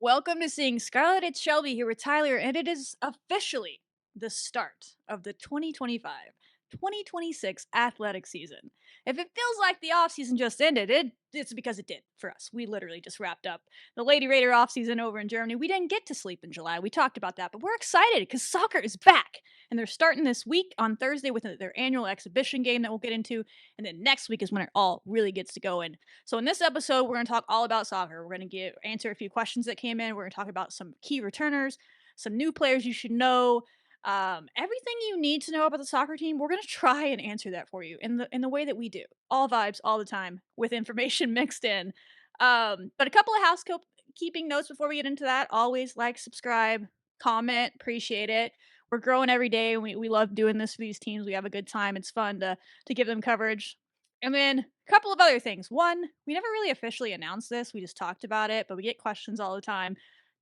Welcome to Seeing Scarlet. It's Shelby here with Tyler, and it is officially the start of the 2025-2026 athletic season. If it feels like the offseason just ended, it's because it did for us. We literally just wrapped up the Lady Raider offseason over in Germany. We didn't get to sleep in July. We talked about that, but we're excited because soccer is back. And they're starting this week on Thursday with their annual exhibition game that we'll get into. And then next week is when it all really gets to go in. So in this episode, we're going to talk all about soccer. We're going to answer a few questions that came in. We're going to talk about some key returners, some new players you should know, everything you need to know about the soccer team. We're going to try and answer that for you in the way that we do, all vibes, all the time, with information mixed in. But a couple of housekeeping notes before we get into that. Always like, subscribe, comment, appreciate it. We're growing every day. We love doing this for these teams. We have a good time. It's fun to give them coverage. And then a couple of other things. One, we never really officially announced this. We just talked about it, but we get questions all the time.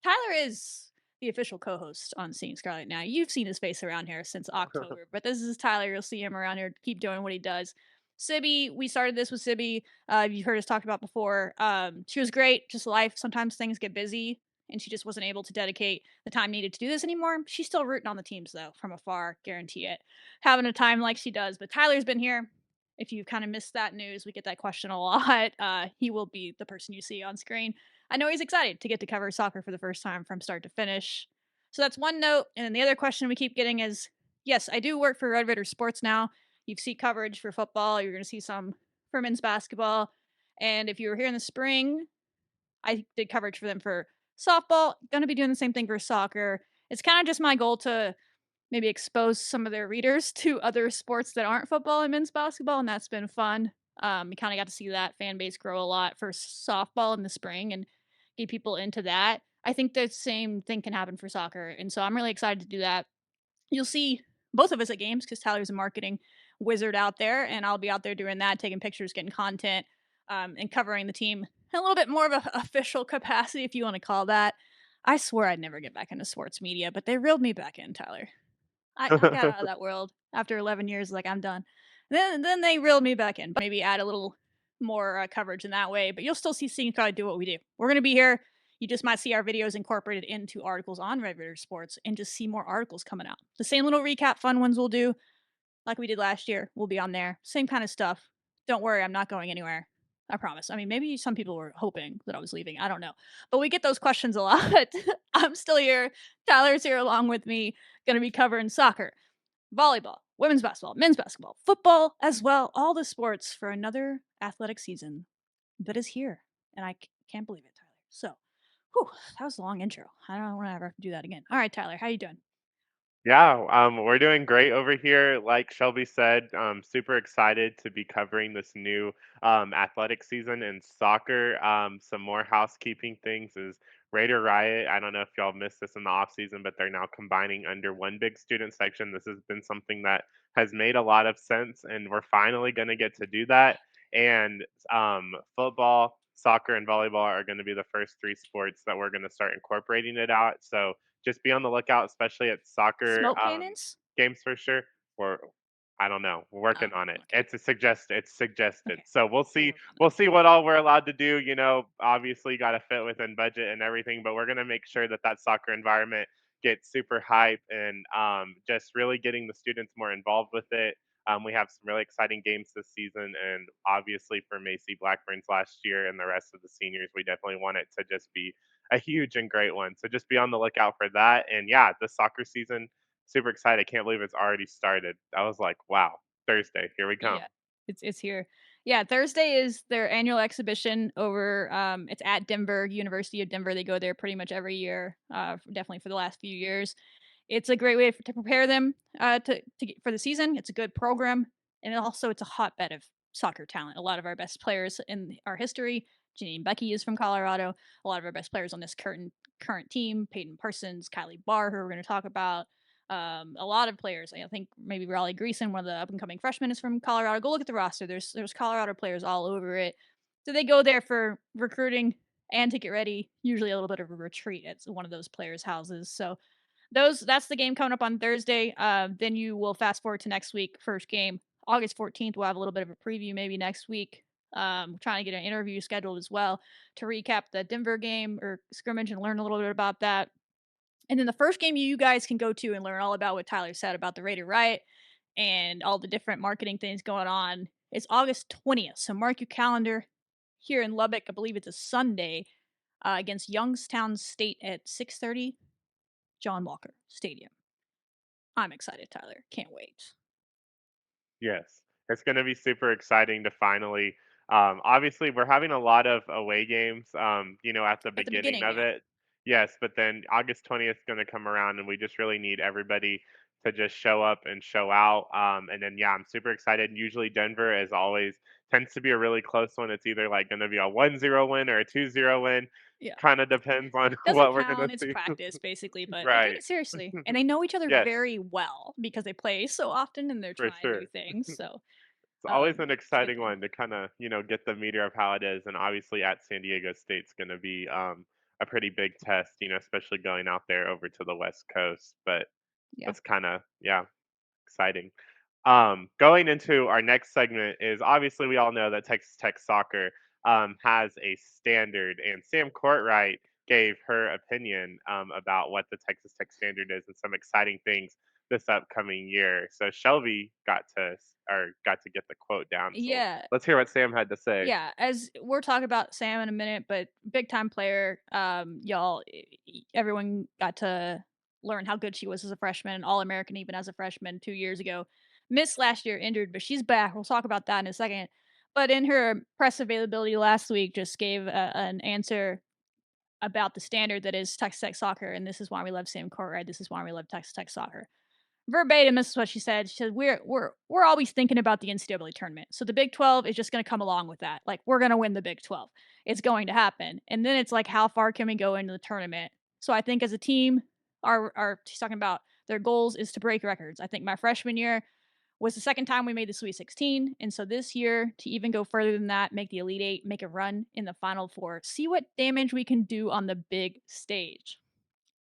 Tyler is the official co-host on Seeing Scarlet now. You've seen his face around here since October, but this is Tyler. You'll see him around here. Keep doing what he does. Sibby, we started this with Sibby. You've heard us talk about before. She was great. Just life. Sometimes things get busy, and she just wasn't able to dedicate the time needed to do this anymore. She's still rooting on the teams, though, from afar. Guarantee it. Having a time like she does. But Tyler's been here. If you kind of missed that news, we get that question a lot. He will be the person you see on screen. I know he's excited to get to cover soccer for the first time from start to finish. So that's one note. And then the other question we keep getting is, yes, I do work for Red Raider Sports now. You see coverage for football. You're going to see some for men's basketball. And if you were here in the spring, I did coverage for them for softball. Going to be doing the same thing for soccer. It's kind of just my goal to maybe expose some of their readers to other sports that aren't football and men's basketball, and that's been fun. We kind of got to see that fan base grow a lot for softball in the spring and get people into that. I think the same thing can happen for soccer, and so I'm really excited to do that. You'll see both of us at games because Tyler's a marketing wizard out there, and I'll be out there doing that, taking pictures, getting content, and covering the team in a little bit more of an official capacity, if you want to call that. I swear I'd never get back into sports media, but they reeled me back in, Tyler. I got out of that world after 11 years. Like, I'm done. Then they reeled me back in. But maybe add a little more coverage in that way. But you'll still see Seeing Scarlet do what we do. We're going to be here. You just might see our videos incorporated into articles on Red Raider Sports and just see more articles coming out. The same little recap fun ones we'll do, like we did last year, will be on there. Same kind of stuff. Don't worry, I'm not going anywhere. I promise. I mean, maybe some people were hoping that I was leaving. I don't know. But we get those questions a lot. I'm still here. Tyler's here along with me. Going to be covering soccer, volleyball, women's basketball, men's basketball, football as well. All the sports for another athletic season that is here. And I can't believe it, Tyler. So, whew, that was a long intro. I don't want to ever do that again. All right, Tyler, how you doing? Yeah, we're doing great over here. Like Shelby said, super excited to be covering this new athletic season in soccer. Some more housekeeping things is Raider Riot. I don't know if y'all missed this in the off season, but they're now combining under one big student section. This has been something that has made a lot of sense, and we're finally going to get to do that. And football, soccer, and volleyball are going to be the first three sports that we're going to start incorporating it out. So just be on the lookout, especially at soccer Smoke cannons? games for sure. Or I don't know, we're Oh, working on it. okay. It's suggested. Okay. So We'll work on we'll that. see what all we're allowed to do. Obviously got to fit within budget and everything, but we're gonna make sure that that soccer environment gets super hype and just really getting the students more involved with it. We have some really exciting games this season, and obviously for Macy Blackburn's last year and the rest of the seniors, we definitely want it to just be a huge and great one. So just be on the lookout for that. And yeah, the soccer season, super excited. I can't believe it's already started. I was like, wow, Thursday, here we come. Yeah, it's here. Yeah, Thursday is their annual exhibition over. It's at Denver, University of Denver. They go there pretty much every year. Definitely for the last few years. It's a great way to prepare them for the season. It's a good program, and also it's a hotbed of soccer talent. A lot of our best players in our history. Janine Becky is from Colorado. A lot of our best players on this current team: Peyton Parsons, Kylie Barr, who we're going to talk about. A lot of players. I think maybe Raleigh Greason, one of the up and coming freshmen, is from Colorado. Go look at the roster. There's Colorado players all over it. So they go there for recruiting and to get ready. Usually a little bit of a retreat at one of those players' houses. So that's the game coming up on Thursday. Then you will fast forward to next week, first game, August 14th. We'll have a little bit of a preview maybe next week. Trying to get an interview scheduled as well to recap the Denver game or scrimmage and learn a little bit about that. And then the first game you guys can go to and learn all about what Tyler said about the Raider Riot and all the different marketing things going on is August 20th. So mark your calendar here in Lubbock. I believe it's a Sunday against Youngstown State at 6:30, John Walker Stadium. I'm excited, Tyler. Can't wait. Yes, it's gonna be super exciting to finally obviously, we're having a lot of away games, at the At the beginning beginning, of yeah. it. Yes, but then August 20th is gonna come around, and we just really need everybody to just show up and show out, and then, yeah, I'm super excited. Usually Denver, as always, tends to be a really close one. It's either, like, gonna be a 1-0 win or a 2-0 win, Yeah. kinda depends on Doesn't what we're gonna count, it's see. practice basically, but they take Right. it seriously, and they know each other Yes, very well because they play so often and they're for trying new sure. things, so, It's always an it's a good exciting thing. one to kinda, get the meter of how it is, and obviously at San Diego State's gonna be, a pretty big test, especially going out there over to the West Coast, but Yeah. that's kinda yeah, exciting. Going into our next segment is obviously we all know that Texas Tech soccer has a standard, and Sam Courtright gave her opinion about what the Texas Tech standard is and some exciting things this upcoming year. So Shelby got to get the quote down. So Yeah. let's hear what Sam had to say. Yeah, as we're talking about Sam in a minute, but big time player. Y'all, everyone got to learn how good she was as a freshman, All American even as a freshman 2 years ago. Missed last year, injured, but she's back. We'll talk about that in a second. But in her press availability last week, just gave an answer about the standard that is Texas Tech soccer, and this is why we love Sam Courtright. This is why we love Texas Tech soccer. Verbatim, this is what she said. She said, "We're always thinking about the NCAA tournament. So the Big 12 is just going to come along with that. Like we're going to win the Big 12. It's going to happen. And then it's like, how far can we go into the tournament? So I think as a team, our she's talking about their goals is to break records. I think my freshman year was the second time we made the Sweet 16, and so this year to even go further than that, make the Elite Eight, make a run in the Final Four, see what damage we can do on the big stage."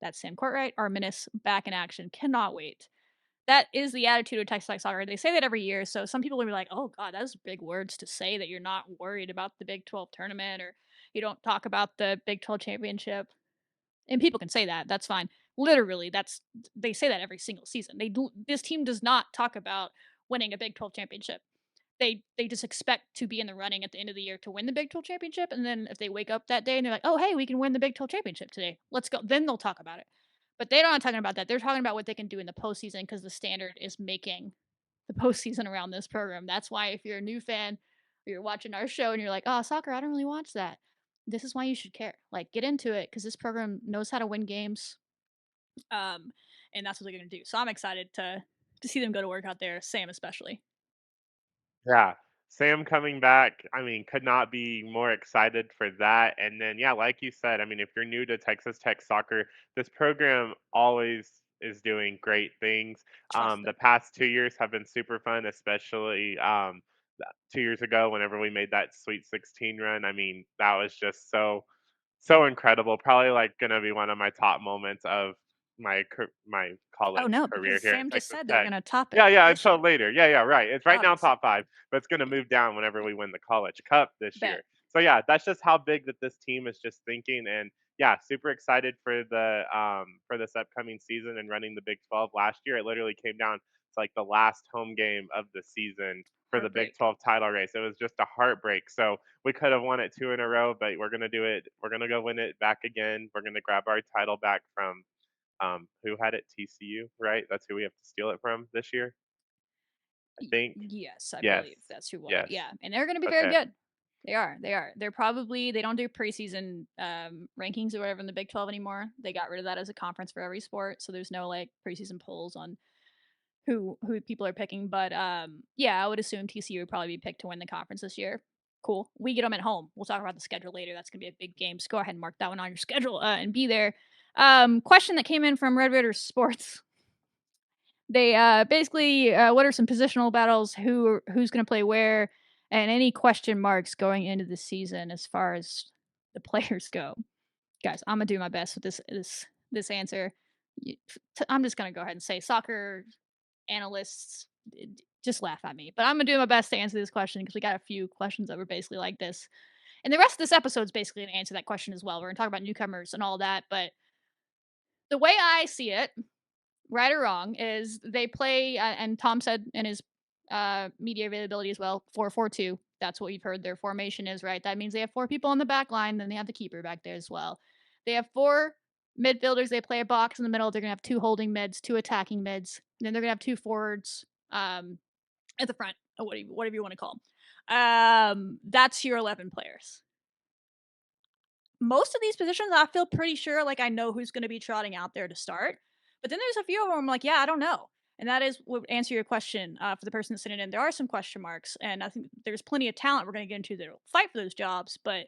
That's Sam Courtright, our menace, back in action. Cannot wait. That is the attitude of Texas Tech soccer. They say that every year, so some people will be like, "Oh God, that's big words to say that you're not worried about the Big 12 tournament or you don't talk about the Big 12 championship." And people can say that. That's fine. Literally, that's they say that every single season. This team does not talk about winning a Big 12 championship. They just expect to be in the running at the end of the year to win the Big 12 championship, and then if they wake up that day and they're like, "Oh, hey, we can win the Big 12 championship today. Let's go." Then they'll talk about it. But they're not talking about that. They're talking about what they can do in the postseason because the standard is making the postseason around this program. That's why if you're a new fan or you're watching our show and you're like, "Oh, soccer, I don't really watch that." This is why you should care. Like, get into it because this program knows how to win games. Um, and that's what they're gonna do. So I'm excited to see them go to work out there, Sam especially. Yeah. Sam coming back, I mean, could not be more excited for that. And then, yeah, like you said, I mean, if you're new to Texas Tech soccer, this program always is doing great things. Trust The it. past 2 years have been super fun, especially 2 years ago, whenever we made that Sweet 16 run. I mean, that was just so incredible. Probably like gonna be one of my top moments of my Oh college no, career because here at Sam just Texas said they're Tech. gonna top it Yeah, yeah, this until year, later. Yeah, yeah, right. It's right now obviously. top 5, but it's gonna move down whenever we win the College Cup this Bet. year. So, yeah, that's just how big that this team is just thinking, and, yeah, super excited for this upcoming season and running the Big 12. Last year, it literally came down to, like, the last home game of the season for the Big Heartbreak. 12 title race. It was just a heartbreak. So, we could have won it 2 in a row, but we're gonna do it. We're gonna go win it back again. We're gonna grab our title back from, who had it? TCU, right? That's who we have to steal it from this year, I think. Yes, I Yes. believe that's who won it. Yes. Yeah, and they're gonna be very Okay. good. They are. They are. They're probably they don't do preseason rankings or whatever in the Big 12 anymore. They got rid of that as a conference for every sport, so there's no like preseason polls on who people are picking. But yeah, I would assume TCU would probably be picked to win the conference this year. Cool. We get them at home. We'll talk about the schedule later. That's gonna be a big game. So go ahead and mark that one on your schedule and be there. Question that came in from Red Raiders Sports. They basically what are some positional battles? Who's going to play where, and any question marks going into the season as far as the players go. Guys, I'm gonna do my best with this answer. I'm just gonna go ahead and say soccer analysts just laugh at me. But I'm gonna do my best to answer this question because we got a few questions that were basically like this. And the rest of this episode is basically gonna answer that question as well. We're gonna talk about newcomers and all that. But the way I see it, right or wrong, is they play, and Tom said in his media availability as well, 4-4-2. That's what you've heard their formation is, right? That means they have four people on the back line, then they have the keeper back there as well. They have four midfielders. They play a box in the middle. They're gonna have two holding mids, two attacking mids, and then they're gonna have two forwards at the front, or whatever you want to call them. That's your 11 players. Most of these positions, I feel pretty sure, like, I know who's going to be trotting out there to start. But then there's a few of them I'm like, yeah, I don't know. And that is what would answer your question for the person that's sitting in. There are some question marks, and I think there's plenty of talent we're going to get into that'll fight for those jobs. But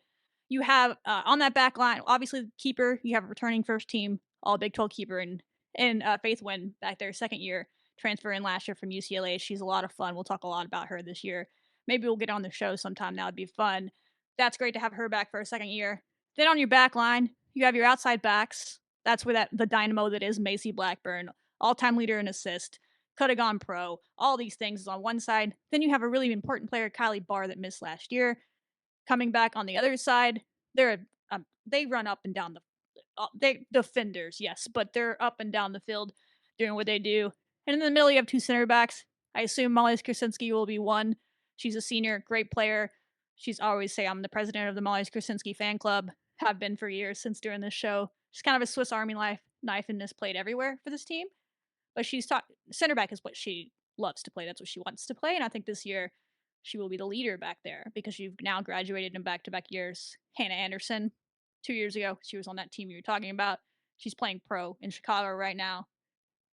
you have on that back line, obviously, the keeper, you have a returning first team, all Big 12 keeper, and Faith Wynn back there, second year, transfer in last year from UCLA. She's a lot of fun. We'll talk a lot about her this year. Maybe we'll get on the show sometime. That would be fun. That's great to have her back for a second year. Then on your back line, you have your outside backs. That's where the dynamo that is Macy Blackburn, all-time leader in assist, could have gone pro. All these things is on one side. Then you have a really important player, Kylie Barr, that missed last year, coming back on the other side. They run up and down they defenders, yes, but they're up and down the field doing what they do. And in the middle, you have two center backs. I assume Molly Krasinski will be one. She's a senior, great player. She's always say, I'm the president of the Molly Krasinski fan club. Have been for years since doing this show. She's kind of a Swiss Army knife and is played everywhere for this team. But center back is what she loves to play. That's what she wants to play. And I think this year she will be the leader back there because you've now graduated in back-to-back years. Hannah Anderson, 2 years ago, she was on that team you were talking about. She's playing pro in Chicago right now.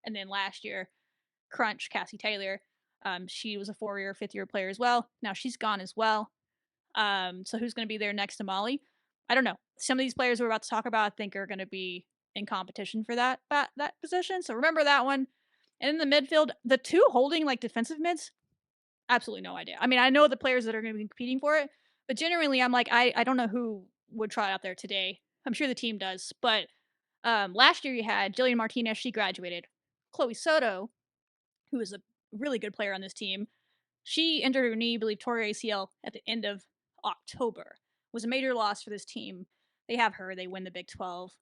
And then last year, Crunch, Cassie Taylor, she was a 4-year, fifth-year player as well. Now she's gone as well. So who's going to be there next to Molly? I don't know. Some of these players we're about to talk about, I think, are going to be in competition for that position. So remember that one. And in the midfield, the two holding like defensive mids, absolutely no idea. I mean, I know the players that are going to be competing for it, but generally, I'm like, I don't know who would try out there today. I'm sure the team does, but last year you had Jillian Martinez. She graduated. Chloe Soto, who is a really good player on this team, she injured her knee, I believe, tore her ACL at the end of October. Was a major loss for this team. They have her. They win the Big 12.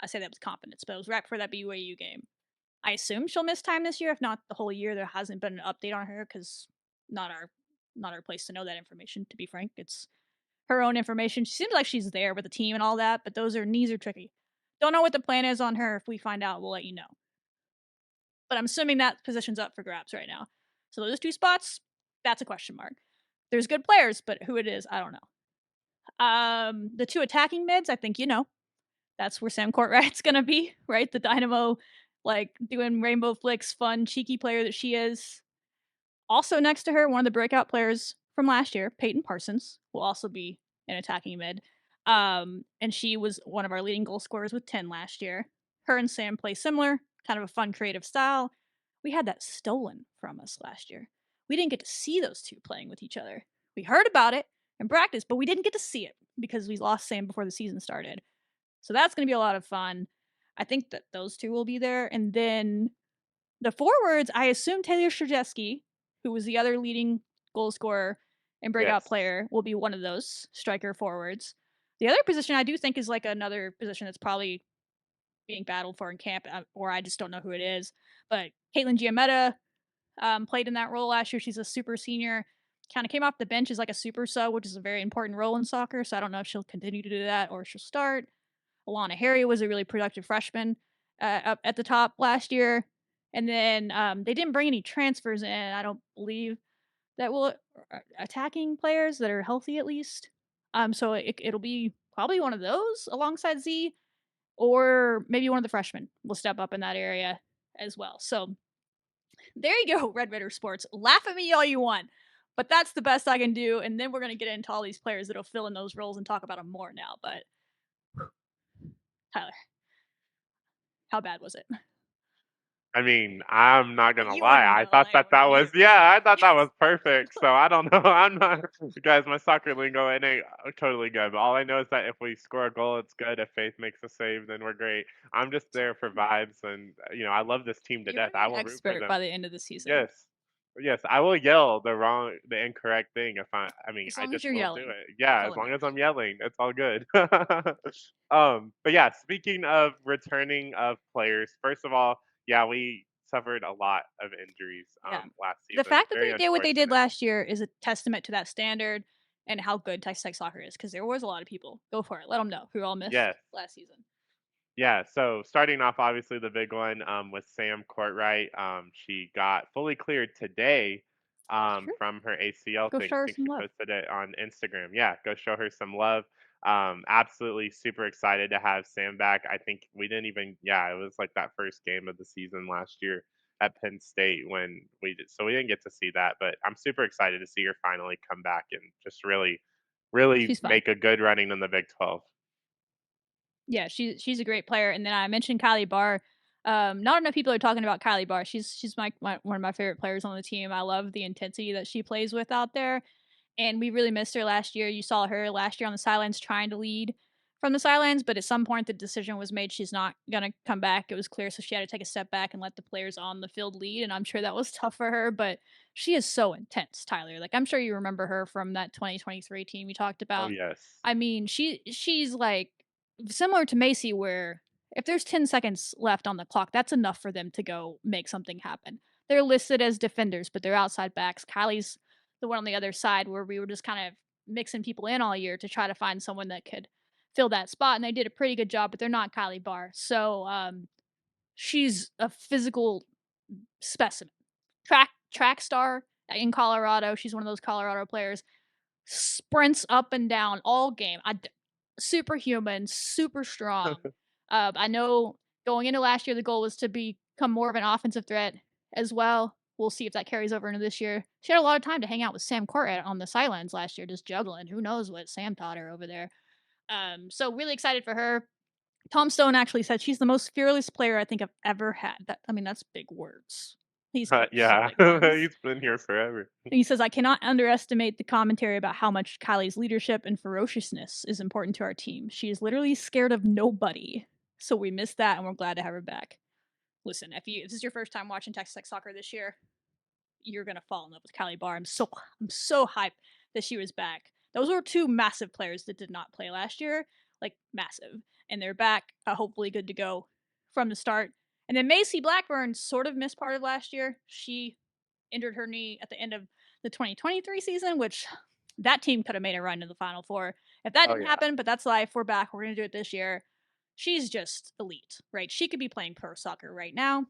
I say that with confidence, but it was right before that BYU game. I assume she'll miss time this year, if not the whole year. There hasn't been an update on her because not our place to know that information. To be frank, it's her own information. She seems like she's there with the team and all that, but knees are tricky. Don't know what the plan is on her. If we find out, we'll let you know. But I'm assuming that position's up for grabs right now. So those two spots, that's a question mark. There's good players, but who it is, I don't know. The two attacking mids, I think you know. That's where Sam Courtwright's gonna be, right? The dynamo, like doing rainbow flicks, fun, cheeky player that she is. Also next to her, one of the breakout players from last year, Peyton Parsons, will also be an attacking mid. And she was one of our leading goal scorers with 10 last year. Her and Sam play similar, kind of a fun, creative style. We had that stolen from us last year. We didn't get to see those two playing with each other. We heard about it in practice, but we didn't get to see it because we lost Sam before the season started. So that's going to be a lot of fun. I think that those two will be there. And then the forwards, I assume Taylor Krzyzewski, who was the other leading goal scorer and breakout Yes. player, will be one of those striker forwards. The other position I do think is like another position that's probably being battled for in camp, or I just don't know who it is. But Caitlin Giametta played in that role last year. She's a super senior. Kind of came off the bench as like a super sub, which is a very important role in soccer. So I don't know if she'll continue to do that or she'll start. Alana Harry was a really productive freshman up at the top last year. And then they didn't bring any transfers in, I don't believe, that will attacking players that are healthy at least. So it'll be probably one of those alongside Z, or maybe one of the freshmen will step up in that area as well. So there you go, Red Raider Sports. Laugh at me all you want, but that's the best I can do. And then we're going to get into all these players that'll fill in those roles and talk about them more now. But Tyler, how bad was it? I mean, I'm not gonna You lie. wouldn't I know. thought I that wouldn't that was, either, yeah, believe I me. thought that was perfect. So I don't know. I'm not, guys. My soccer lingo it ain't totally good. But all I know is that if we score a goal, it's good. If Faith makes a save, then we're great. I'm just there for vibes, and I love this team to You're death. gonna be I an will root for expert them. by the end of the season. Yes. Yes, I will yell the incorrect thing if I mean, As I long as just you're will do yelling, it. that's Yeah, all as that long as I'm matters. yelling, it's all good. But yeah, speaking of returning of players, first of all, yeah, we suffered a lot of injuries, Yeah. last The season. fact that Very they did what they did unfortunate. last year is a testament to that standard and how good Texas Tech soccer is, because there was a lot of people. Go for it. Let them know who all missed Yes. last season. Yeah, so starting off, obviously the big one was Sam Courtright. She got fully cleared today That's true. from her ACL Go thing. show I her think some she love. posted it on Instagram. Yeah, go show her some love. Absolutely super excited to have Sam back. I think we didn't even, yeah, it was like that first game of the season last year at Penn State when we did, so we didn't get to see that, but I'm super excited to see her finally come back and just really, really She's fun. make a good running in the Big 12. Yeah, she's a great player. And then I mentioned Kylie Barr. Not enough people are talking about Kylie Barr. She's my one of my favorite players on the team. I love the intensity that she plays with out there, and we really missed her last year. You saw her last year on the sidelines trying to lead from the sidelines, but at some point the decision was made she's not gonna come back. It was clear, so she had to take a step back and let the players on the field lead. And I'm sure that was tough for her, but she is so intense, Tyler. Like I'm sure you remember her from that 2023 team we talked Oh about. yes. I mean, she's like similar to Macy, where if there's 10 seconds left on the clock, that's enough for them to go make something happen. They're listed as defenders, but they're outside backs. Kylie's the one on the other side where we were just kind of mixing people in all year to try to find someone that could fill that spot, and they did a pretty good job, but they're not Kylie Barr. So she's a physical specimen. Track star in Colorado. She's one of those Colorado players. Sprints up and down all game. Superhuman, super strong. I know going into last year, the goal was to become more of an offensive threat as well. We'll see if that carries over into this year. She had a lot of time to hang out with Sam Courtright on the sidelines last year, just juggling. Who knows what Sam taught her over there? So really excited for her. Tom Stone actually said she's the most fearless player I think I've ever had. That I mean, that's big words. He's coached some Yeah, big ones. he's been here forever. And he says, I cannot underestimate the commentary about how much Kylie's leadership and ferociousness is important to our team. She is literally scared of nobody. So we miss that and we're glad to have her back. Listen, if this is your first time watching Texas Tech soccer this year, you're gonna fall in love with Kylie Barr. I'm so hyped that she was back. Those were two massive players that did not play last year, like massive, and they're back. Hopefully, good to go from the start. And then Macy Blackburn sort of missed part of last year. She injured her knee at the end of the 2023 season, which that team could have made a run to the Final Four if that Oh didn't yeah. happen. But that's life. We're back. We're gonna do it this year. She's just elite, right? She could be playing pro soccer right now.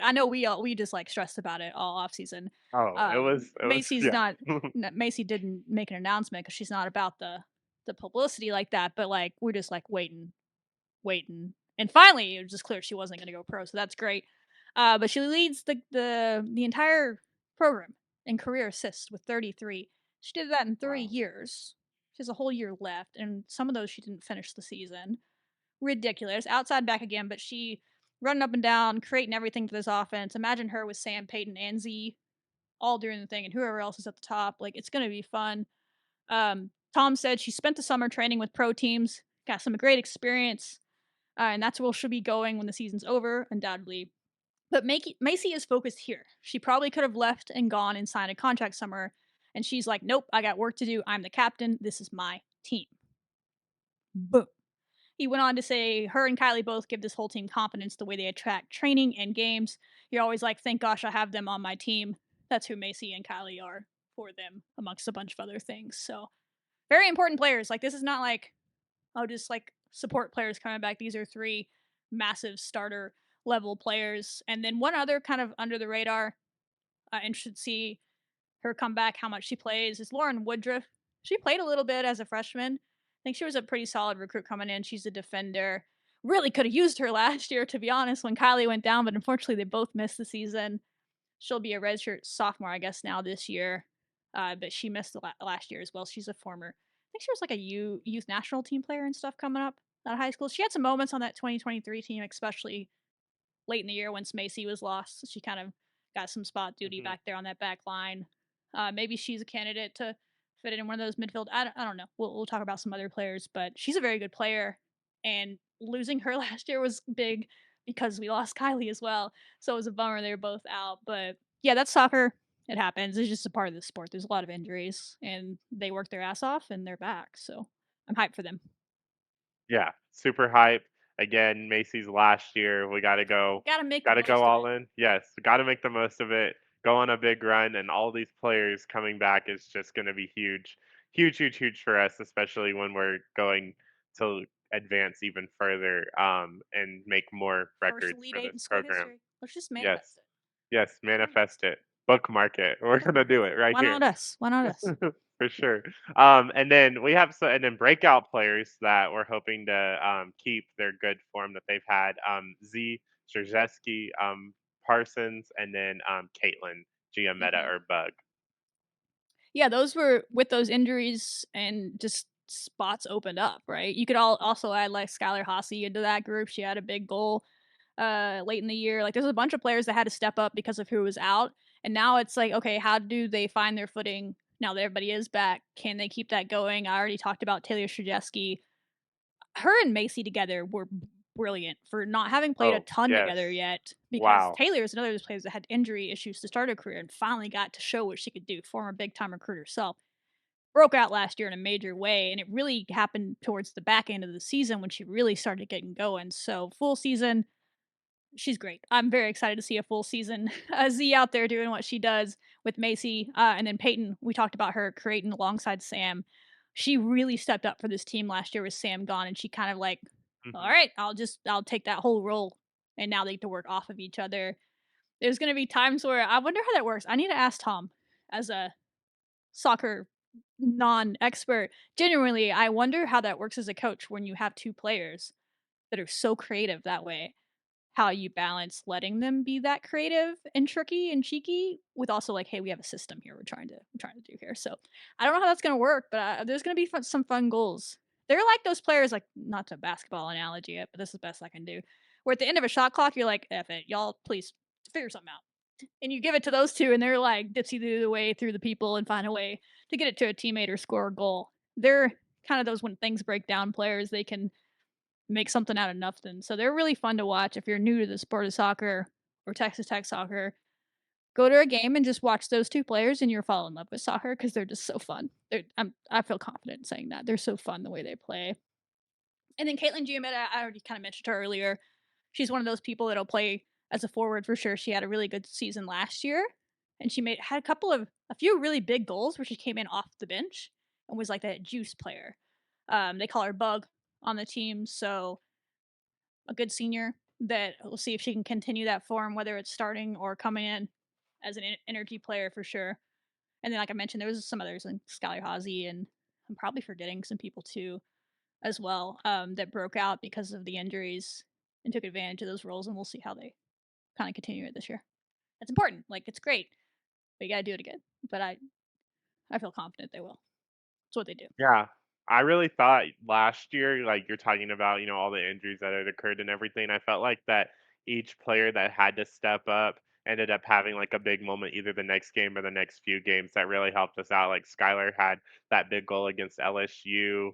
I know we just like stressed about it all off season. Oh, it was Macy's yeah. not. Macy didn't make an announcement because she's not about the publicity like that. But like we're just like waiting, and finally it was just clear she wasn't going to go pro. So that's great. But she leads the entire program in career assists with 33. She did that in three Wow. years. She has a whole year left, and some of those she didn't finish the season. Ridiculous. Outside back again, but she running up and down, creating everything for this offense. Imagine her with Sam, Peyton, and Z all doing the thing, and whoever else is at the top. Like it's gonna be fun. Tom said she spent the summer training with pro teams, got some great experience, and that's where she'll be going when the season's over, undoubtedly. But Macy is focused here. She probably could have left and gone and signed a contract somewhere, and she's like, "Nope, I got work to do. I'm the captain. This is my team." Boom. He went on to say her and Kylie both give this whole team confidence the way they attract training and games. You're always like, thank gosh I have them on my team. That's who Macy and Kylie are for them, amongst a bunch of other things. So very important players. Like this is not like, oh, just like support players coming back. These are three massive starter level players. And then one other kind of under the radar, interested to see her comeback, how much she plays, is Lauren Woodruff. She played a little bit as a freshman. I think she was a pretty solid recruit coming in. She's a defender. Really could have used her last year, to be honest, when Kylie went down, but unfortunately they both missed the season. She'll be a redshirt sophomore, I guess, now this year. But she missed the last year as well. She's a former, I think she was like a youth national team player and stuff coming up out of high school. She had some moments on that 2023 team, especially late in the year once Macy was lost. So she kind of got some spot duty Mhm. back there on that back line. Maybe she's a candidate to fit in one of those midfield. I don't know. We'll talk about some other players, but she's a very good player. And losing her last year was big because we lost Kylie as well. So it was a bummer they were both out. But Yeah, that's soccer. It happens. It's just a part of the sport. There's a lot of injuries, and they work their ass off, and they're back. So I'm hyped for them. Yeah, super hype. Again, Macy's last year. We Gotta make the gotta go most of all it. in. Yes, gotta make the most of it. Go on a big run, and all these players coming back is just gonna be huge, huge, huge, huge for us, especially when we're going to advance even further and make more First records Elite for Eight in this school program. history. Let's just Yes, manifest it. yes, Let's manifest manifest it. it, bookmark it. We're gonna Bookmark do it. it right Why here. not us? Why not us? For sure. And then we have and then breakout players that we're hoping to keep their good form that they've had. Z, Strzeski, Parsons, and then Caitlin, Giametta Mhm. or Bug. Yeah, those were with those injuries and just spots opened up, right? You could all also add like Skylar Hossey into that group. She had a big goal late in the year. Like there's a bunch of players that had to step up because of who was out. And now it's like, okay, how do they find their footing now that everybody is back? Can they keep that going? I already talked about Taylor Strzeski. Her and Macy together were brilliant for not having played a Oh, ton yes. together yet because Wow. Taylor is another of those players that had injury issues to start her career and finally got to show what she could do. Former big time recruiter herself. Broke out last year in a major way, and it really happened towards the back end of the season when she really started getting going. So, full season, she's great. I'm very excited to see a full season. Z out there doing what she does with Macy, and then Peyton. We talked about her creating alongside Sam. She really stepped up for this team last year with Sam gone, and she kind of like, all Hmm. right, I'll take that whole role, and now they get to work off of each other. There's gonna be times where I wonder how that works. I need to ask Tom as a soccer non-expert. Genuinely, I wonder how that works as a coach when you have two players that are so creative that way. How you balance letting them be that creative and tricky and cheeky with also like, hey, we have a system here we're trying to do here. So I don't know how that's gonna work, but there's gonna be some fun goals. They're like those players, like not to basketball analogy it, but this is the best I can do. Where at the end of a shot clock, you're like, "F it, y'all, please figure something out." And you give it to those two, and they're like dipsy do the way through the people and find a way to get it to a teammate or score a goal. They're kind of those when things break down players. They can make something out of nothing. So they're really fun to watch if you're new to the sport of soccer or Texas Tech soccer. Go to a game and just watch those two players, and you'll fall in love with soccer because they're just so fun. I feel confident in saying that they're so fun the way they play. And then Caitlin Giametta, I already kind of mentioned her earlier. She's one of those people that'll play as a forward for sure. She had a really good season last year, and she made had a few really big goals where she came in off the bench and was like that juice player. They call her Bug on the team, so a good senior that we'll see if she can continue that form, whether it's starting or coming in as an energy player for sure. And then, like I mentioned, there was some others like Skylar Hazy, and I'm probably forgetting some people too as well that broke out because of the injuries and took advantage of those roles. And we'll see how they kind of continue it this year. That's important. Like it's great, but you got to do it again. But I feel confident they will. It's what they do. Yeah. I really thought last year, like you're talking about, all the injuries that had occurred and everything. I felt like that each player that had to step up ended up having like a big moment either the next game or the next few games that really helped us out. Like Skylar had that big goal against LSU.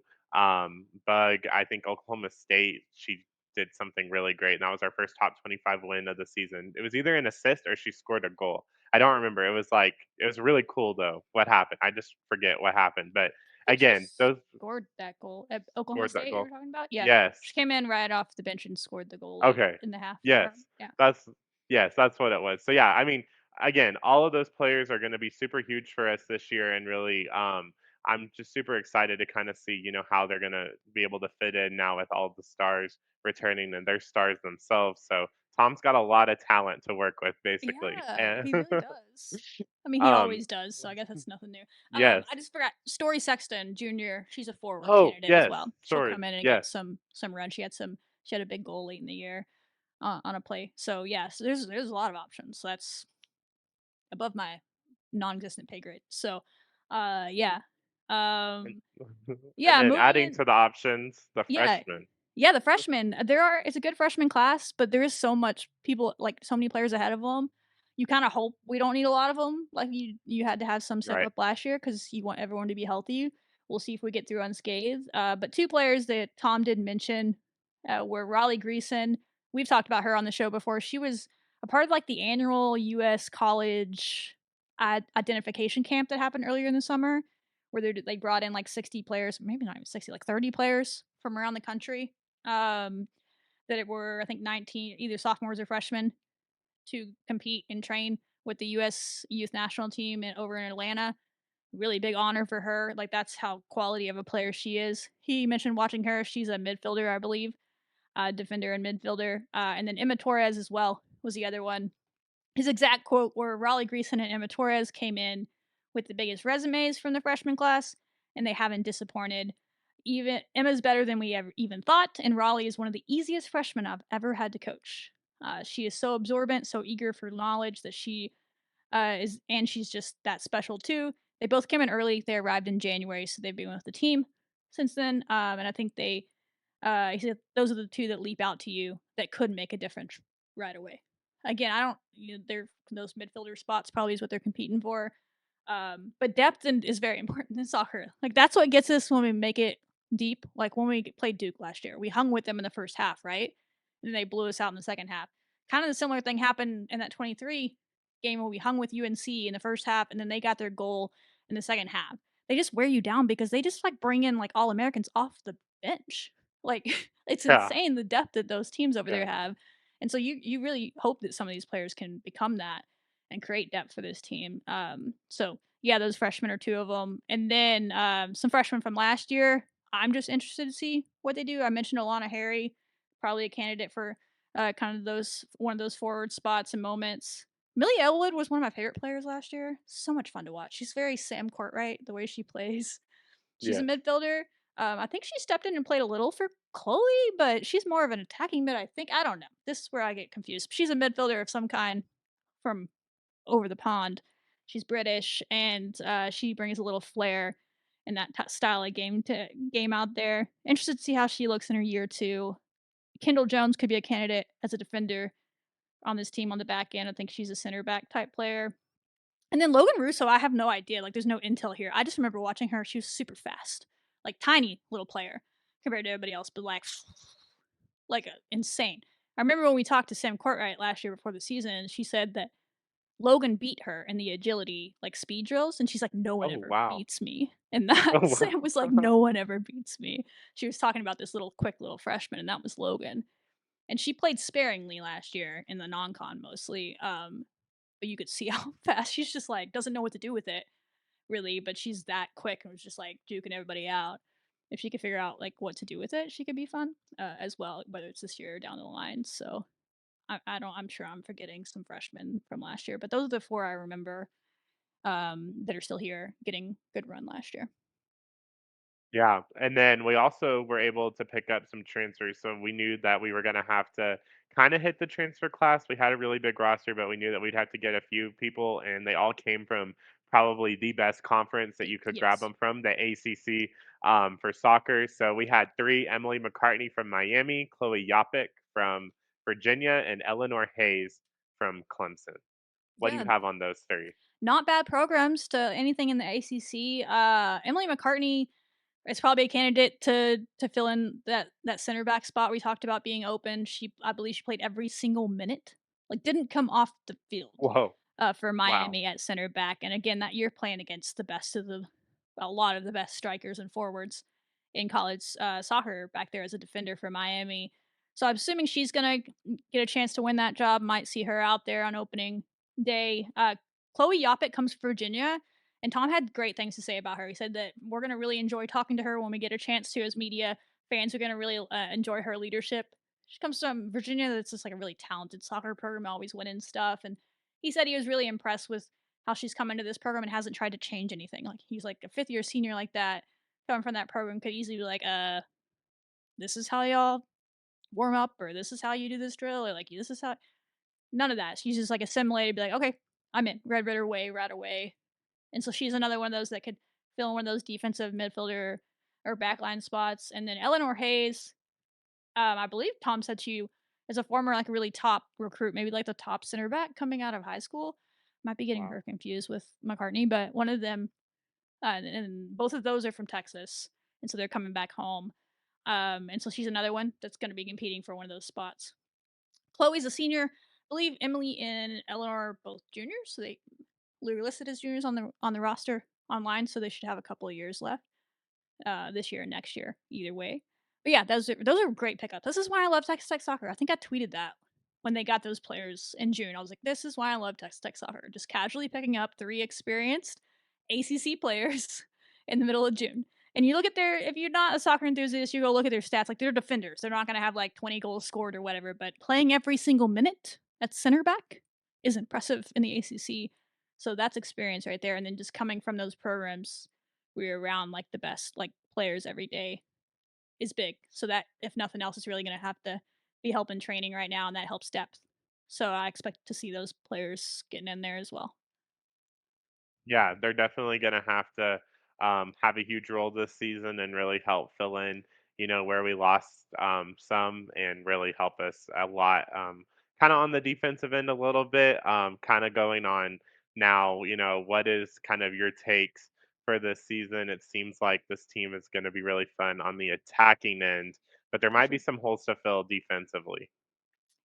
Bug, I think Oklahoma State, she did something really great. And that was our first top 25 win of the season. It was either an assist or she scored a goal. I don't remember. It was really cool though. What happened? I just forget what happened. But I think she again, those scored that goal at Oklahoma scored that State. You goal. were talking about, yeah. She Yes. came in right off the bench and scored the goal late Okay. in the half. Yes. Or yeah, That's yes, that's what it was. So yeah, I mean, again, all of those players are going to be super huge for us this year and really I'm just super excited to kind of see, how they're going to be able to fit in now with all the stars returning and their stars themselves. So Tom's got a lot of talent to work with basically. yeah, And he really does. I mean, he um always does. So I guess that's nothing new. yes. I just forgot Story Sexton Jr. She's a forward Oh, candidate as yes. well. She'll Sorry. come in and get Yes. some run. She had a big goal late in the year on a play. So yeah, so there's a lot of options. So that's above my non-existent pay grade. So, yeah, And, um, and yeah, then moving adding in. to the options, the Yeah, freshmen. yeah, the freshmen, it's a good freshman class, but there is so much people like, so many players ahead of them. You kinda hope we don't need a lot of them. Like, you had to have some step Right. up last year because you want everyone to be healthy. We'll see if we get through unscathed. But 2 players that Tom did mention, were Raleigh Greason. We've talked about her on the show before. She was a part of like the annual U.S. college identification camp that happened earlier in the summer, where they brought in like 60 players, maybe not even 60, like 30 players from around the country. Um, that were I think 19, either sophomores or freshmen, to compete and train with the U.S. youth national team over in Atlanta. Really big honor for her. Like that's how quality of a player she is. He mentioned watching her. She's a midfielder, I believe, defender and midfielder. And then Emma Torres as well was the other one. His exact quote were Raleigh Greason and Emma Torres came in with the biggest resumes from the freshman class, and they haven't disappointed. Even Emma's better than we ever even thought, and Raleigh is one of the easiest freshmen I've ever had to coach. She is so absorbent, so eager for knowledge that she is, and she's just that special too. They both came in early. They arrived in January, so they've been with the team since then. And I think he said those are the two that leap out to you that could make a difference right away. Again, I don't, they're those midfielder spots probably is what they're competing for. But depth is very important in soccer. Like that's what gets us when we make it deep. Like when we played Duke last year, we hung with them in the first half, right? And they blew us out in the second half. Kind of the similar thing happened in that 23 game where we hung with UNC in the first half, and then they got their goal in the second half. They just wear you down because they just like bring in like all Americans off the bench. Like it's Yeah, insane the depth that those teams over yeah. there have. And so you really hope that some of these players can become that and create depth for this team. So yeah, those freshmen are two of them, and then some freshmen from last year. I'm just interested to see what they do. I mentioned Alana Harry, probably a candidate for kind of those one of those forward spots and moments. Millie Elwood was one of my favorite players last year. So much fun to watch. She's very Sam Courtright the way she plays. She's a Yes. midfielder. I think she stepped in and played a little for Chloe, but she's more of an attacking mid. I think I don't know. This is where I get confused. She's a midfielder of some kind from over the pond. She's British, and she brings a little flair and that style of game out there. Interested to see how she looks in her year two. Kendall Jones could be a candidate as a defender on this team on the back end. I think she's a center back type player. And then Logan Russo, I have no idea. Like, there's no intel here. I just remember watching her. She was super fast, like tiny little player compared to everybody else, but like insane. I remember when we talked to Sam Courtright last year before the season, and she said that Logan beat her in the agility like speed drills, and she's like, "No one Oh, ever wow. beats me." And that Oh, Sam was like, wow. "No one ever beats me." She was talking about this little quick little freshman, and that was Logan. And she played sparingly last year in the non-con mostly. But you could see how fast she's just like doesn't know what to do with it really, but she's that quick and was just like juking everybody out. If she could figure out like what to do with it, she could be fun as well, whether it's this year or down the line. So I don't. I'm sure I'm forgetting some freshmen from last year, but those are the four I remember that are still here getting good run last year. Yeah, and then we also were able to pick up some transfers, so we knew that we were gonna have to kinda hit the transfer class. We had a really big roster, but we knew that we'd have to get a few people, and they all came from probably the best conference that you could grab Yes. them from, the ACC, for soccer. So we had 3: Emily McCartney from Miami, Chloe Yopik from Virginia, and Eleanor Hayes from Clemson. What do you Yeah, have on those 3? not bad programs to anything in the ACC. Emily McCartney is probably a candidate to fill in that center back spot we talked about being open. I believe she played every single minute, like didn't come off the field Whoa, for wow. Miami at center back. And again, that year playing against a lot of the best strikers and forwards in college soccer back there as a defender for Miami. So I'm assuming she's gonna get a chance to win that job. Might see her out there on opening day. Chloe Yopik comes from Virginia, and Tom had great things to say about her. He said that we're gonna really enjoy talking to her when we get a chance to as media. Fans are gonna really enjoy her leadership. She comes from Virginia. That's just like a really talented soccer program, always winning stuff. And he said he was really impressed with how she's come into this program and hasn't tried to change anything. Like he's like a fifth year senior like that, coming from that program could easily be like, this is how y'all warm up, or this is how you do this drill, or like this is how none of that. She's just like assimilated, be like, okay, I'm in. Red away, right away. And so she's another one of those that could fill in one of those defensive midfielder or backline spots. And then Eleanor Hayes, I believe Tom said she is a former like really top recruit, maybe like the top center back coming out of high school. Might be getting Wow. her confused with McCartney, but one of them, and both of those are from Texas, and so they're coming back home. And so she's another one that's going to be competing for one of those spots. Chloe's a senior, believe Emily and Eleanor are both juniors, so they were listed as juniors on the roster online, so they should have a couple of years left. This year and next year, either way. But yeah, those are great pickups. This is why I love Texas Tech soccer. I think I tweeted that when they got those players in June. I was like, this is why I love Texas Tech soccer. Just casually picking up three experienced ACC players in the middle of June. And you look at their, if you're not a soccer enthusiast, you go look at their stats. Like they're defenders. They're not going to have like 20 goals scored or whatever, but playing every single minute at center back is impressive in the ACC. So that's experience right there. And then just coming from those programs, we're around like the best like players every day is big. So that if nothing else is really going to have to be helping training right now and that helps depth. So I expect to see those players getting in there as well. Yeah, they're definitely going to have to have a huge role this season and really help fill in, where we lost some and really help us a lot. Kind of on the defensive end a little bit, kind of going on now, what is kind of your takes for this season? It seems like this team is going to be really fun on the attacking end, but there For might be sure. some holes to fill defensively.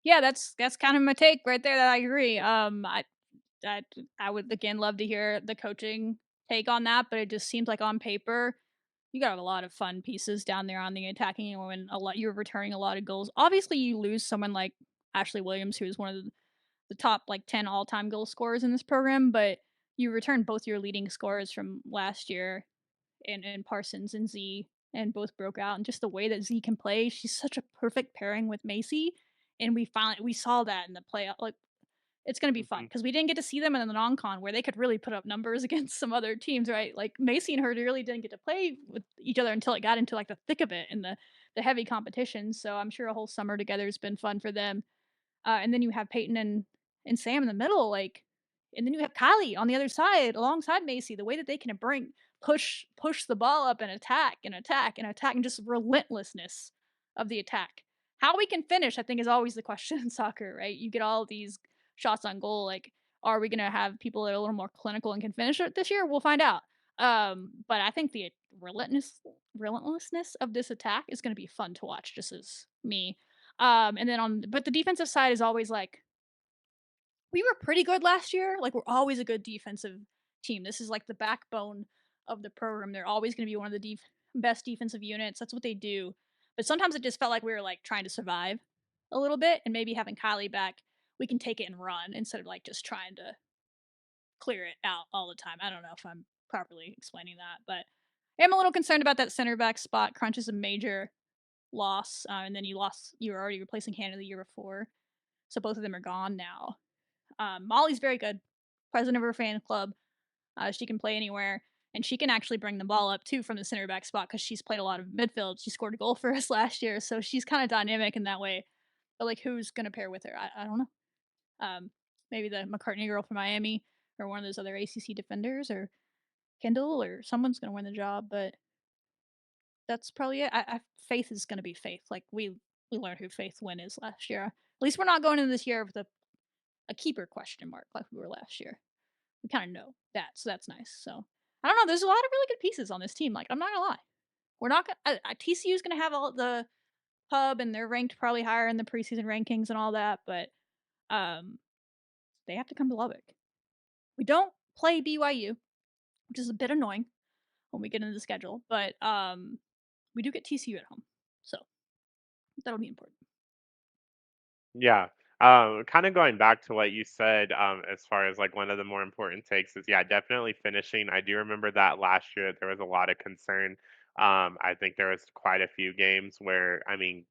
Yeah, that's kind of my take right there that I agree. I I would again love to hear the coaching take on that, but it just seems like on paper you got a lot of fun pieces down there on the attacking end when a lot you're returning a lot of goals. Obviously, you lose someone like Ashley Williams, who is one of the top like 10 all-time goal scorers in this program, but you return both your leading scorers from last year and Parsons and Z and both broke out and just the way that Z can play, she's such a perfect pairing with Macy. And we saw that in the playoff. Like it's gonna be fun Mhm. because we didn't get to see them in the non-con where they could really put up numbers against some other teams, right? Like Macy and her really didn't get to play with each other until it got into like the thick of it and the heavy competition. So I'm sure a whole summer together has been fun for them. And then you have Peyton and Sam in the middle, like, and then you have Kylie on the other side alongside Macy. The way that they can bring push the ball up and attack and attack and attack and just relentlessness of the attack. How we can finish, I think, is always the question in soccer, right? You get all these shots on goal. Like, are we going to have people that are a little more clinical and can finish it this year? We'll find out. But I think the relentlessness of this attack is going to be fun to watch. Just as me and then on but the defensive side is always like we were pretty good last year. Like we're always a good defensive team. This is like the backbone of the program. They're always going to be one of the best defensive units. That's what they do. But sometimes it just felt like we were like trying to survive a little bit and maybe having Kylie back, we can take it and run instead of like just trying to clear it out all the time. I don't know if I'm properly explaining that, but I'm a little concerned about that center back spot. Crunch is a major loss, and then you were already replacing Hannah the year before. So both of them are gone now. Molly's very good, president of her fan club. She can play anywhere, and she can actually bring the ball up too from the center back spot because she's played a lot of midfield. She scored a goal for us last year, so she's kind of dynamic in that way. But like, who's gonna pair with her? I don't know. Maybe the McCartney girl from Miami, or one of those other ACC defenders, or Kendall, or someone's gonna win the job. But that's probably it. Faith is gonna be Faith. Like we learned who Faith Win is last year. At least we're not going into this year with a keeper question mark like we were last year. We kind of know that, so that's nice. So I don't know. There's a lot of really good pieces on this team. Like I'm not gonna lie, we're not gonna. TCU is gonna have all the hub, and they're ranked probably higher in the preseason rankings and all that, but um, they have to come to Lubbock. We don't play BYU, which is a bit annoying when we get into the schedule, but we do get TCU at home, so that'll be important. Yeah. Kind of going back to what you said, as far as like one of the more important takes is, yeah, definitely finishing. I do remember that last year there was a lot of concern. I think there was quite a few games where, I mean,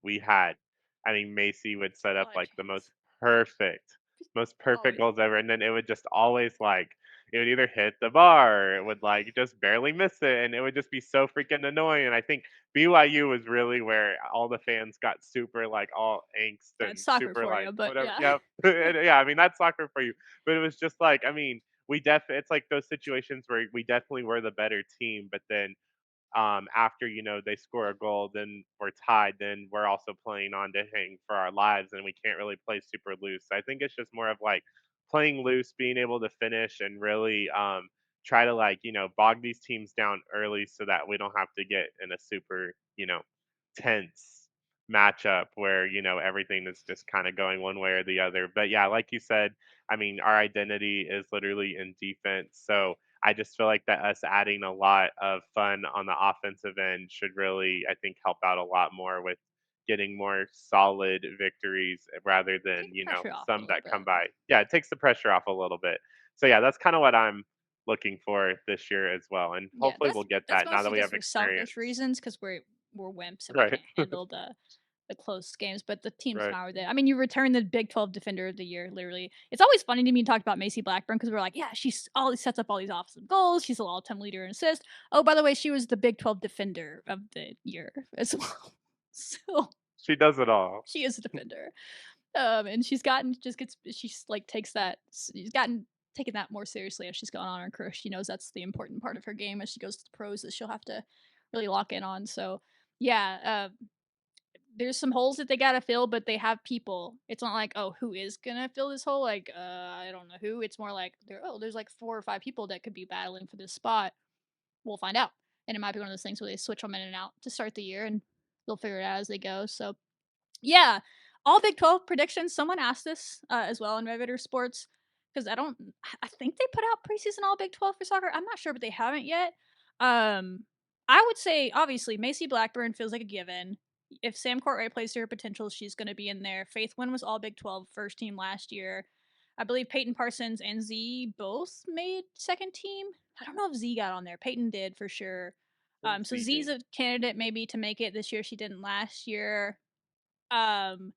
Macy would set A up lot of like the chance. most perfect Always. goals ever, and then it would just always like it would either hit the bar, or it would like just barely miss it, and it would just be so freaking annoying. And I think BYU was really where all the fans got super like all angst That's and soccer super for like you, but whatever. yeah. Yep. Yeah, I mean that's soccer for you. But it was just like, I mean, it's like those situations where we definitely were the better team, but then after they score a goal, then we're tied. Then we're also playing on to hang for our lives, and we can't really play super loose. So I think it's just more of like playing loose, being able to finish, and really try to like bog these teams down early so that we don't have to get in a super tense matchup where, everything is just kind of going one way or the other. But yeah, like you said, I mean, our identity is literally in defense. So I just feel like that us adding a lot of fun on the offensive end should really, I think, help out a lot more with getting more solid victories rather than, Take the pressure off a some little that bit. come by. Yeah, it takes the pressure off a little bit. So yeah, that's kind of what I'm looking for this year as well. And Yeah, hopefully we'll get that's that now that mostly we just have for selfish experience. reasons because we're wimps and we Right. can't handle the close games. But the team's Right. fine with it. I mean, you return the Big 12 Defender of the Year. Literally, it's always funny to me to talk about Macy Blackburn because we're like, yeah, she's always sets up all these offensive goals. She's a all-time leader in assists. Oh, by the way, she was the Big 12 Defender of the Year as well. So She does it all. she is a defender. And she's gotten just gets she's like takes that she's gotten taken that more seriously as she's gone on in her career. She knows that's the important part of her game as she goes to the pros that she'll have to really lock in on. So yeah, there's some holes that they gotta fill, but they have people. It's not like, oh, who is gonna fill this hole? Like, I don't know who. It's more like there's like 4 or 5 people that could be battling for this spot. We'll find out. And it might be one of those things where they switch them in and out to start the year and they'll figure it out as they go. So yeah, all Big 12 predictions. Someone asked this as well in Riveter Sports because I don't. I think they put out preseason all Big 12 for soccer. I'm not sure, but they haven't yet. I would say obviously Macy Blackburn feels like a given. If Sam Courtwright plays to her potential, she's going to be in there. Faith Wynn was all Big 12 first team last year. I believe Peyton Parsons and Z both made second team. I don't know if Z got on there. Peyton did for sure. So Z's CD. a candidate maybe to make it this year. She didn't last year. Um,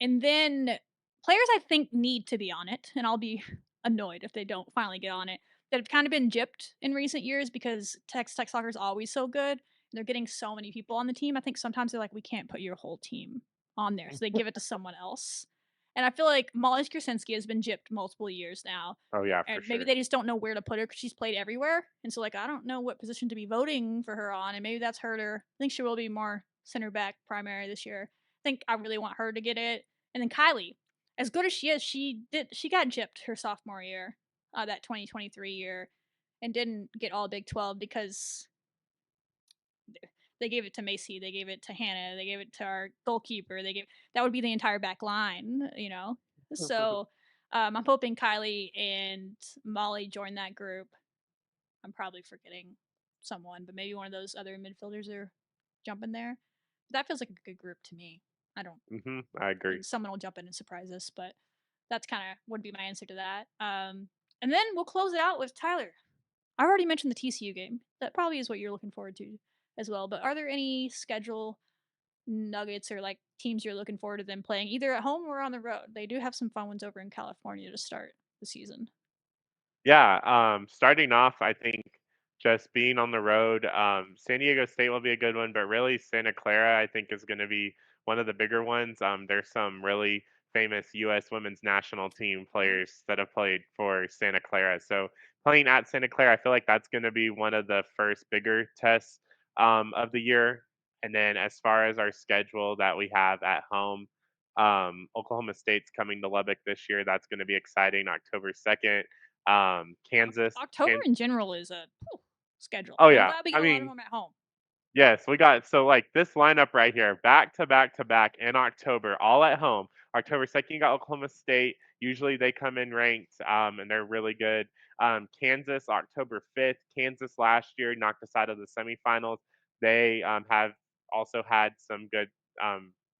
and then players I think need to be on it, and I'll be annoyed if they don't finally get on it, that have kind of been gypped in recent years because Tech Soccer is always so good. They're getting so many people on the team. I think sometimes they're like, we can't put your whole team on there. So they give it to someone else. And I feel like Molly Krasinski has been gypped multiple years now. Oh yeah, for And maybe sure. they just don't know where to put her because she's played everywhere. And so, like, I don't know what position to be voting for her on. And maybe that's hurt her. I think she will be more center back primary this year. I think I really want her to get it. And then Kylie, as good as she is, she got gypped her sophomore year, that 2023 year, and didn't get all Big 12 because they gave it to Macy, they gave it to Hannah, they gave it to our goalkeeper, they gave that would be the entire back line, you know. So I'm hoping Kylie and Molly join that group. I'm probably forgetting someone, but maybe one of those other midfielders are jumping there. That feels like a good group to me. I don't I agree. and someone will jump in and surprise us. But that's kind of would be my answer to that. And then we'll close it out with Tyler. I already mentioned the TCU game. That probably is what you're looking forward to as well. But are there any schedule nuggets or like teams you're looking forward to them playing either at home or on the road? They do have some fun ones over in California to start the season. Yeah, starting off, I think just being on the road, San Diego State will be a good one, but really Santa Clara, I think, is going to be one of the bigger ones. There's some really famous U.S. women's national team Yeah. players that have played for Santa Clara. So playing at Santa Clara, I feel like that's going to be one of the first bigger tests of the year. And then as far as our schedule that we have at home, Oklahoma State's coming to Lubbock this year. That's going to be exciting, October 2nd. Kansas. October in general is a schedule, Oh and I'm yeah. glad we I get a lot of mean, them at home. yes, we got so like this lineup right here, back to back to back in October, all at home. October 2nd, you got Oklahoma State. Usually they come in ranked, and they're really good. Kansas, October 5th. Kansas last year knocked us out of the semifinals. They have also had some good.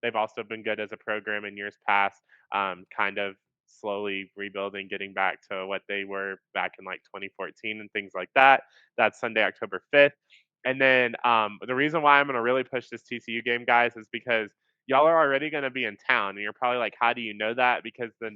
They've also been good as a program in years past. Kind of slowly rebuilding, getting back to what they were back in like 2014 and things like that. That's Sunday, October 5th. And then the reason why I'm going to really push this TCU game, guys, is because y'all are already going to be in town, and you're probably like, "How do you know that?" Because the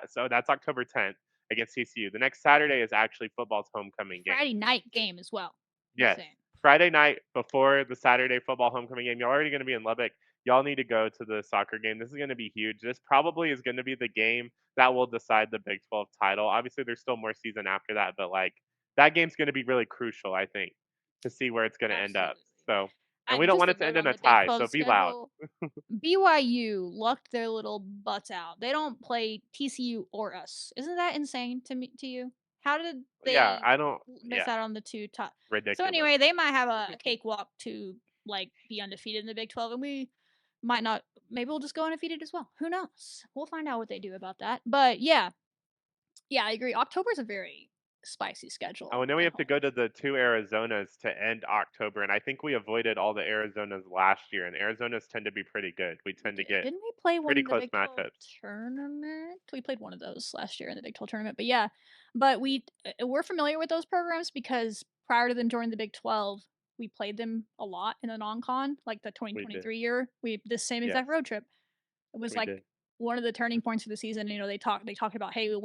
so that's October 10th against TCU. The next Saturday is actually football's homecoming game. Friday night game as well. Yes, Insane. Friday night before the Saturday football homecoming game. You're already going to be in Lubbock. Y'all need to go to the soccer game. This is going to be huge. This probably is going to be the game that will decide the Big 12 title. Obviously, there's still more season after that, but like that game's going to be really crucial, I think, to see where it's going to end up. Absolutely. So, and we don't Just want a it to note end in on a the Big tie. 12 So be loud. schedule. BYU lucked their little butts out. They don't play TCU or us. Isn't that insane to you? How did Yeah, they I don't. miss Yeah, out on the two top? So ridiculous. anyway, they might have a cakewalk to like be undefeated in the Big 12, and Might not. Maybe we'll just go undefeated as well. Who knows? We'll find out what they do about that. But yeah, yeah, I agree. October's a very spicy Oh, schedule and then we at have to home. go to the 2 Arizonas to end October, and I think we avoided all the Arizonas last year, and Arizonas tend to be pretty good. We We tend to did. get Didn't we play one pretty in the close Big 12 matchups. tournament? We played one of those last year in the Big 12 tournament. But yeah, but we're familiar with those programs because prior to them joining the Big 12, we played them a lot in the non-con, like the We did. 2023 year. We this same exact Yes, road trip. It was we like did. one of the turning points for the season. You know, they talked about, hey,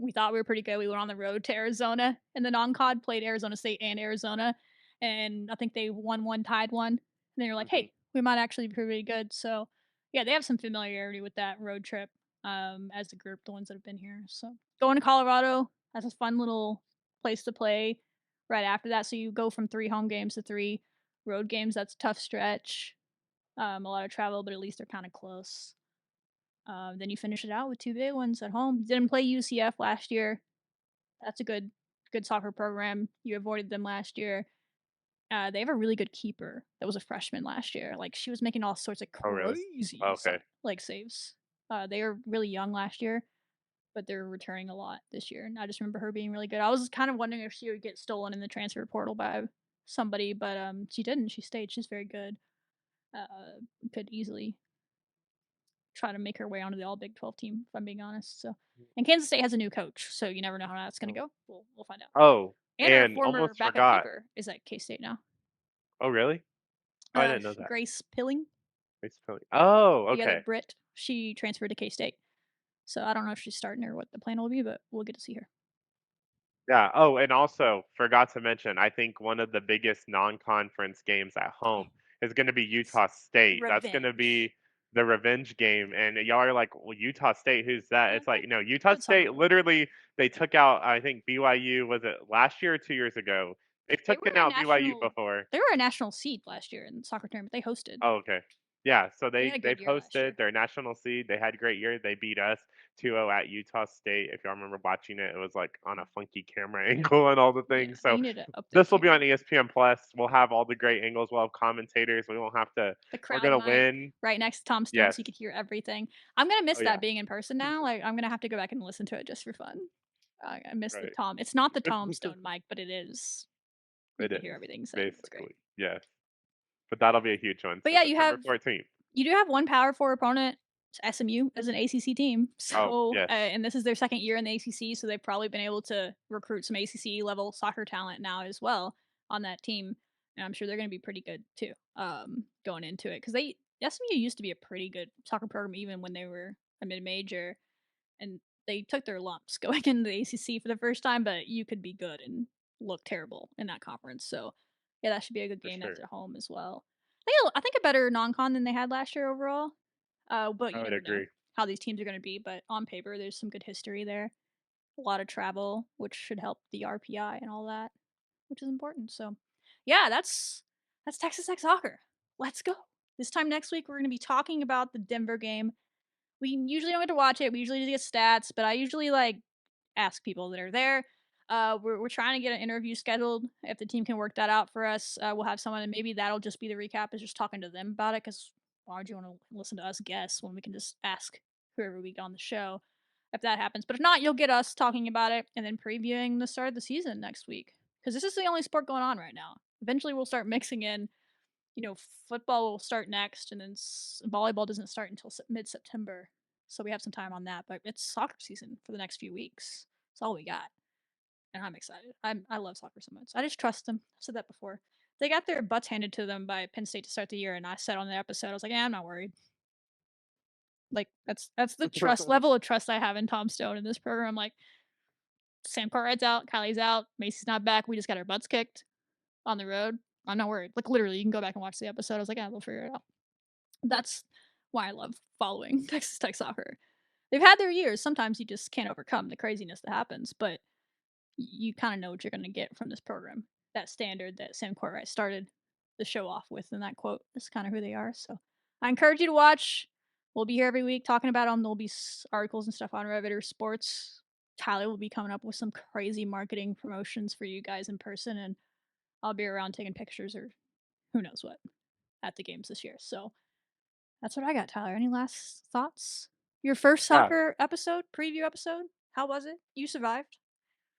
we thought we were pretty good. We went on the road to Arizona in the non-con, played Arizona State and Arizona, and I think they won one, tied one. And they were like, Mhm. "Hey, we might actually be pretty good." So, yeah, they have some familiarity with that road trip as a group, the ones that have been here. So, going to Colorado, that's a fun little place to play. Right after that, so you go from 3 home games to 3 road games. That's a tough stretch. A lot of travel, but at least they're kind of close. Then you finish it out with 2 big ones at home. Didn't play UCF last year. That's a good soccer program. You avoided them last year. They have a really good keeper that was a freshman last year. Like she was making all sorts of Oh, really? crazy Okay. like saves. They were really young last year, but they're returning a lot this year. And I just remember her being really good. I was kind of wondering if she would get stolen in the transfer portal by somebody, but she didn't. She stayed. She's very good. Could easily try to make her way onto the All Big 12 team. If I'm being honest. So, and Kansas State has a new coach, so you never know how that's going to Oh. go. We'll find out. Oh, And our and former almost backup forgot. keeper is at K State now. Oh, really? Oh, I didn't know that. Grace Pilling, It's Philly. Oh, the other okay. Brit, she transferred to K State. So I don't know if she's starting or what the plan will be, but we'll get to see her. Yeah. Oh, and also forgot to mention, I think one of the biggest non-conference games at home is going to be Yes. Utah State. That's going to Revenge. be the revenge game, and y'all are like, "Well, Utah State, who's that?" Yeah, It's like, good, no, Utah good soccer State. program. Literally, they took out. I think BYU was it last year or 2 years ago. They've They taken were a out BYU national. before. They were a national seed last year in the soccer tournament. They hosted. Oh, okay. Yeah, so They had a they good year last posted year. their national seed. They had a great year. They beat us 2-0 at Utah State. If y'all remember watching it, it was like on a funky camera angle and all the Yeah, things. they So need to up their this will be on camera. ESPN Plus. We'll have all the great angles. We'll have commentators. We won't have to. The We're crowd gonna mic win. right next to Tom Stone so Yes. you could hear everything. I'm gonna Oh miss yeah. that being in person now. Like I'm gonna have to go back and listen to it just for fun. I miss the Right. Tom. It's not the Tom Stone mic, but it is. You It could hear is everything said. It's great. basically yes. But that'll be a huge one. But So yeah, September 14th. you do have one Power Four opponent, SMU, as an ACC team. Oh So, yes, and this is their second year in the ACC, so they've probably been able to recruit some ACC level soccer talent now as well on that team, and I'm sure they're going to be pretty good too. Going into it because they SMU used to be a pretty good soccer program even when they were a mid major, and they took their lumps going into the ACC for the first time. But you could be good and look terrible in that conference. So, yeah, that should be a good for game. That's sure. at home as well. I think a better non-con than they had last year overall. But I you would never know agree. how these teams are going to be. But on paper, there's some good history there. A lot of travel, which should help the RPI and all that, which is important. So, yeah, that's Texas Tech soccer. Let's go. This time next week, we're going to be talking about the Denver game. We usually don't get to watch it. We usually just get stats, but I usually like ask people that are there. We're trying to get an interview scheduled. If the team can work that out for us, we'll have someone, and maybe that'll just be the recap, is just talking to them about it. Because why would you want to listen to us guess when we can just ask whoever we get on the show if that happens? But if not, you'll get us talking about it and then previewing the start of the season next week. Because this is the only sport going on right now. Eventually, we'll start mixing in. Football will start next, and then volleyball doesn't start until mid September. So we have some time on that. But it's soccer season for the next few weeks. That's all we got, and I'm excited. I love soccer so much. I just trust them. I've said that before. They got their butts handed to them by Penn State to start the year, and I said on the episode, I was like, "Yeah, I'm not worried." Like that's the trust level of trust I have in Tom Stone in this program. Like Sam Cartwright's out, Kylie's out, Macy's not back. We just got our butts kicked on the road. I'm not worried. Like literally, you can go back and watch the episode. I was like, "Yeah, we'll figure it out." That's why I love following Texas Tech soccer. They've had their years. Sometimes you just can't overcome the craziness that happens, but you kind of know what you're going to get from this program. That standard that Sam Courtwright started the show off with in that quote is kind of who they are. So I encourage you to watch. We'll be here every week talking about them. There'll be articles and stuff on Revitor Sports. Tyler will be coming up with some crazy marketing promotions for you guys in person, and I'll be around taking pictures or who knows what at the games this year. So That's what I got, Tyler. Any last thoughts? Your first Yeah. soccer episode, preview episode? How was it? You survived.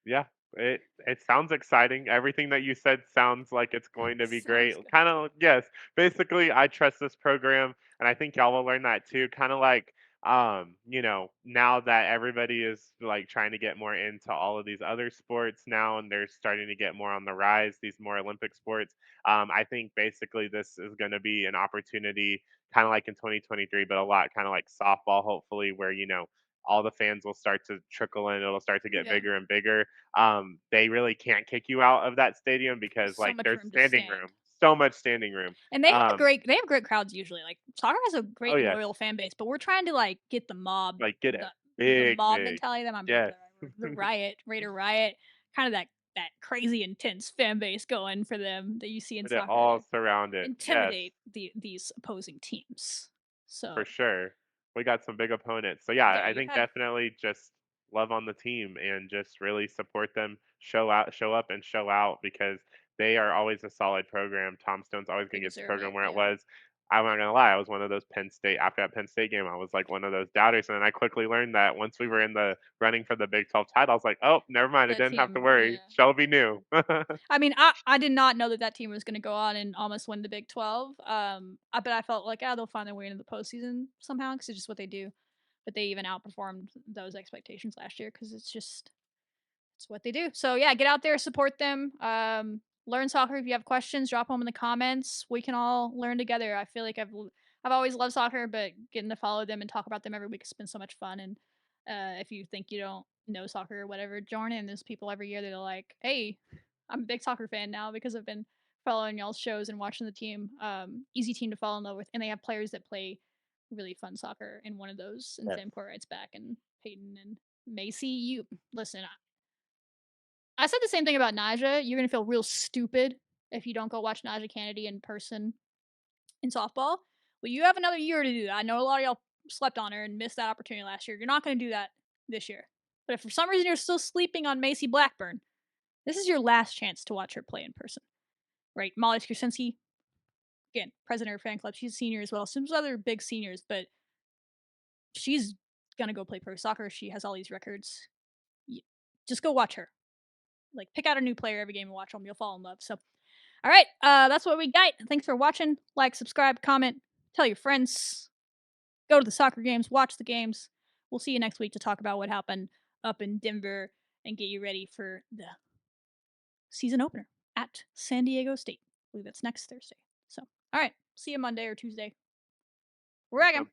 Yeah, it sounds exciting. Everything that you said sounds like it's going to be great. Sounds good. Kind of yes. Basically, I trust this program, and I think y'all will learn that too. Kind of like now that everybody is like trying to get more into all of these other sports now, and they're starting to get more on the rise, these more Olympic sports. I think basically this is going to be an opportunity, kind of like in 2023, but a lot kind of like softball, hopefully, where all the fans will start to trickle in. It'll start to get Yeah. bigger and bigger. They really can't kick you out of that stadium because So like much there's room to standing stand. room, so much standing room. And they have great crowds usually. Like soccer has a Oh great and yes, loyal fan base, but we're trying to like get like get it the big, mob big. mentality that my Yes, the riot, Raider riot, kind of that crazy intense fan base going for them that you see in put it soccer all to surround it. Yes. intimidate these opposing teams. For So sure. We got some big opponents. So yeah, there I you think have it. definitely just love on the team and just really support them, show up and show out because they are always a solid program. Tom Stone's always They gonna get the deserve program it. where it Yeah, was. I'm not gonna lie, I was one of those Penn State after that Penn State game, I was like one of those doubters. And then I quickly learned that once we were in the running for the Big 12 title, I was like, oh, never mind, I that didn't have to team. worry. Yeah. Shelby knew. I mean, I did not know that team was going to go on and almost win the Big 12. But I felt like, they'll find their way into the postseason somehow because it's just what they do. But they even outperformed those expectations last year because it's what they do. So yeah, get out there, support them. Learn soccer. If you have questions, drop them in the comments. We can all learn together. I feel like I've always loved soccer, but getting to follow them and talk about them every week has been so much fun. And if you think you don't know soccer or whatever, join in. There's people every year that are like, "Hey, I'm a big soccer fan now because I've been following y'all's shows and watching the team. Easy team to fall in love with, and they have players that play really fun soccer. And one of those, and Yes. Sam Corright's back, and Peyton and Macy. You listen. I said the same thing about Naja. You're gonna feel real stupid if you don't go watch Naja Kennedy in person in softball. Well, you have another year to do that. I know a lot of y'all slept on her and missed that opportunity last year. You're not gonna do that this year. But if for some reason you're still sleeping on Macy Blackburn, this is your last chance to watch her play in person. Right? Molly Skurczynski, again, president of her fan club. She's a senior as well. Some other big seniors, but she's gonna go play pro soccer. She has all these records. Just go watch her. Like pick out a new player every game and watch them. You'll fall in love. So all right, that's what we got. Thanks for watching. Like, subscribe, comment, tell your friends. Go to the soccer games, watch the games. We'll see you next week to talk about what happened up in Denver and get you ready for the season opener at San Diego State. I believe that's next Thursday. So, all right, see you Monday or Tuesday. Rag 'em. Awesome.